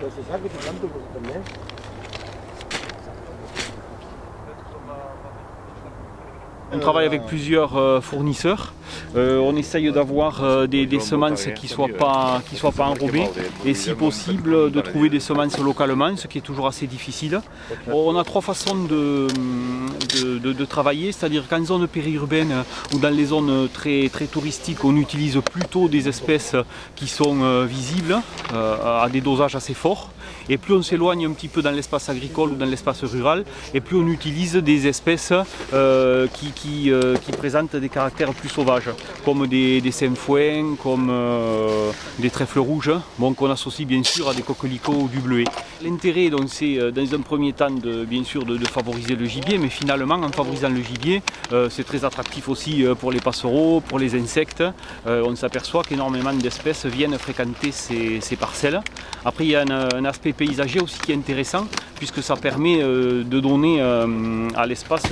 C'est ça que tu plantes pour también. On travaille avec plusieurs fournisseurs. On essaye d'avoir des semences qui ne soient pas enrobées et si possible de trouver des semences localement, ce qui est toujours assez difficile. On a trois façons de travailler, c'est-à-dire qu'en zone périurbaine ou dans les zones très touristiques, on utilise plutôt des espèces qui sont visibles à des dosages assez forts. Et plus on s'éloigne un petit peu dans l'espace agricole ou dans l'espace rural, et plus on utilise des espèces qui présentent des caractères plus sauvages, comme des sainfoins, comme des trèfles rouges, bon, qu'on associe bien sûr à des coquelicots ou du bleuet. L'intérêt, c'est dans un premier temps bien sûr de favoriser le gibier, mais finalement en favorisant le gibier, c'est très attractif aussi pour les passereaux, pour les insectes. On s'aperçoit qu'énormément d'espèces viennent fréquenter ces parcelles. Après il y a un aspect paysager aussi qui est intéressant, puisque ça permet de donner à l'espace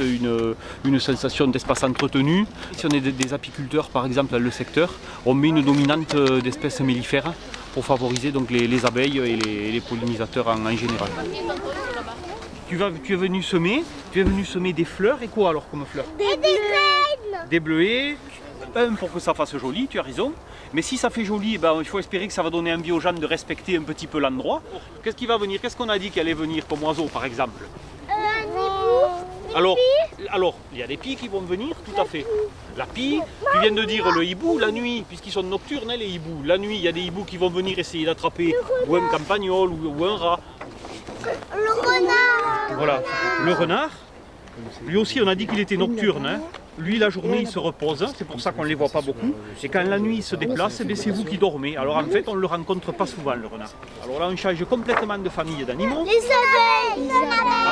une sensation d'espace entretenu. Si on est des apiculteurs par exemple dans le secteur, on met une dominante d'espèces mellifères pour favoriser donc les abeilles et les pollinisateurs en général. Tu es venu semer des fleurs, et quoi alors comme fleurs? Des bleuets. Pour que ça fasse joli, tu as raison. Mais si ça fait joli, il faut espérer que ça va donner envie aux gens de respecter un petit peu l'endroit. Qu'est-ce qui va venir? Qu'est-ce qu'on a dit qu'elle allait venir comme oiseau par exemple? Alors, il y a des pies qui vont venir, tout à fait. La pie, tu viens de dire le hibou, la nuit, puisqu'ils sont nocturnes les hiboux. La nuit, il y a des hiboux qui vont venir essayer d'attraper ou un campagnol ou un rat. Le renard. Voilà, le renard. Lui aussi, on a dit qu'il était nocturne. Hein. Lui, la journée, il se repose, c'est pour ça qu'on ne les voit pas beaucoup. Et quand la nuit, il se déplace, c'est vous qui dormez. Alors en fait, on ne le rencontre pas souvent, le renard. Alors là, on change complètement de famille d'animaux. Les abeilles.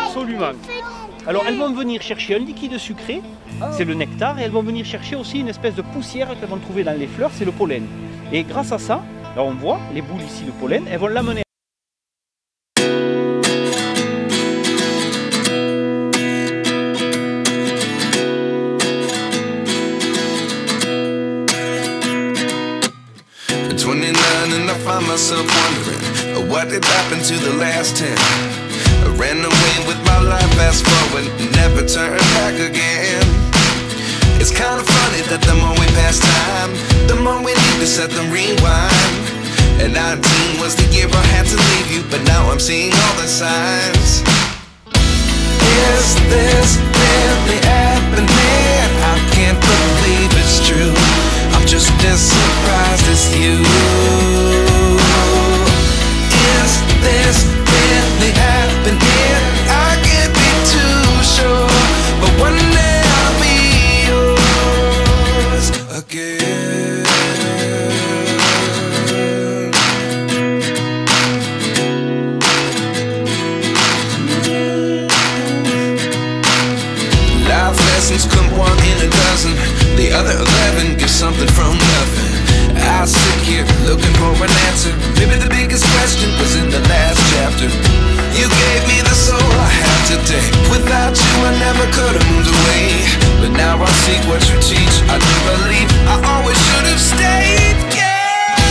Absolument. Alors elles vont venir chercher un liquide sucré, c'est le nectar, et elles vont venir chercher aussi une espèce de poussière qu'elles vont trouver dans les fleurs, c'est le pollen. Et grâce à ça, là on voit les boules ici de pollen, elles vont l'amener. And I find myself wondering what did happen to the last 10. I ran away with my life, fast forward, never turn back again. It's kind of funny that the more we pass time, the more we need to set them rewind. And 19 was the year I had to leave you, but now I'm seeing all the signs. Is this really happening? I can't believe it's true. I'm just as surprised as you. Is this really happening? I can't be too sure, but one day I'll be yours again. Life lessons come one in a dozen. The other 11 get something from nothing. I sit here looking for an answer. Maybe the biggest question was in the last chapter. You gave me the soul I have today. Without you I never could have moved away. But now I see what you teach. I do believe I always should have stayed. Yeah.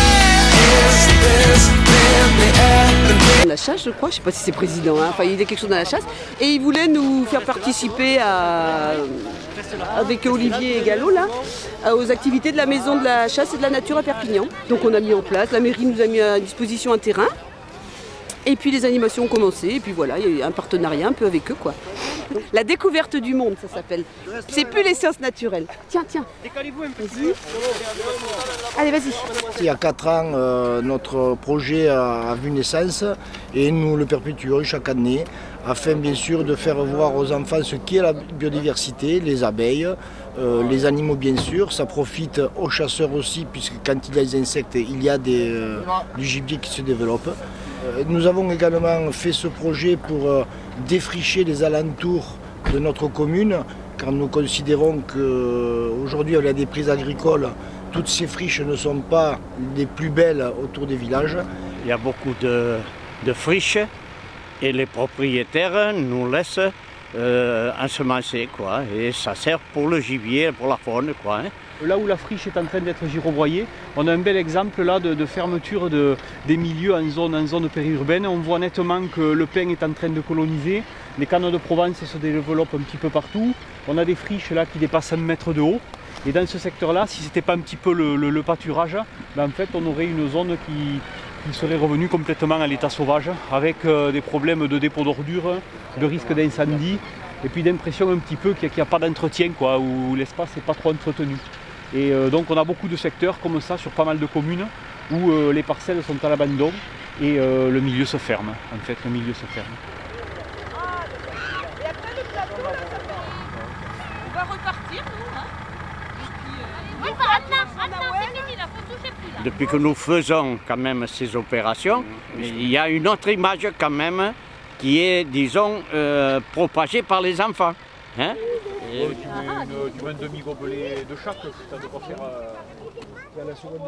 Is this really happening? La chasse, je crois, je ne sais pas si c'est président, hein. Enfin il y a quelque chose dans la chasse, et il voulait nous faire participer avec Olivier et Gallo là, aux activités de la maison de la chasse et de la nature à Perpignan. Donc on a mis en place, la mairie nous a mis à disposition un terrain, et puis les animations ont commencé, et puis voilà, il y a eu un partenariat un peu avec eux quoi. La découverte du monde, ça s'appelle. C'est plus les sciences naturelles. Tiens, Décalez-vous un peu. vas-y. Allez, vas-y. Il y a 4 ans, notre projet a vu naissance et nous le perpétuons chaque année afin bien sûr de faire voir aux enfants ce qu'est la biodiversité, les abeilles, les animaux bien sûr. Ça profite aux chasseurs aussi puisque quand il y a des insectes, il y a du gibier qui se développe. Nous avons également fait ce projet pour défricher les alentours de notre commune, car nous considérons qu'aujourd'hui, il y a des prises agricoles, toutes ces friches ne sont pas les plus belles autour des villages. Il y a beaucoup de friches et les propriétaires nous laissent ensemencés, quoi. Et ça sert pour le gibier, pour la faune, quoi. Hein. Là où la friche est en train d'être girobroyée, on a un bel exemple là de fermeture des milieux en zone périurbaine. On voit nettement que le pin est en train de coloniser, les canaux de Provence se développent un petit peu partout. On a des friches là qui dépassent 1 mètre de haut. Et dans ce secteur-là, si ce n'était pas un petit peu le pâturage, ben en fait on aurait une zone qui serait revenue complètement à l'état sauvage, avec des problèmes de dépôt d'ordures, de risque d'incendie, et puis d'impression un petit peu qu'il n'y a pas d'entretien, quoi, où l'espace n'est pas trop entretenu. Et donc on a beaucoup de secteurs comme ça sur pas mal de communes où les parcelles sont à l'abandon et le milieu se ferme. En fait, le milieu se ferme. Et après le plateau, là, on va repartir, nous. Hein. Et puis, depuis que nous faisons quand même ces opérations, il y a une autre image quand même qui est, disons, propagée par les enfants. Hein? Tu mets un demi-gobelet de chaque, ça doit pas faire la seconde.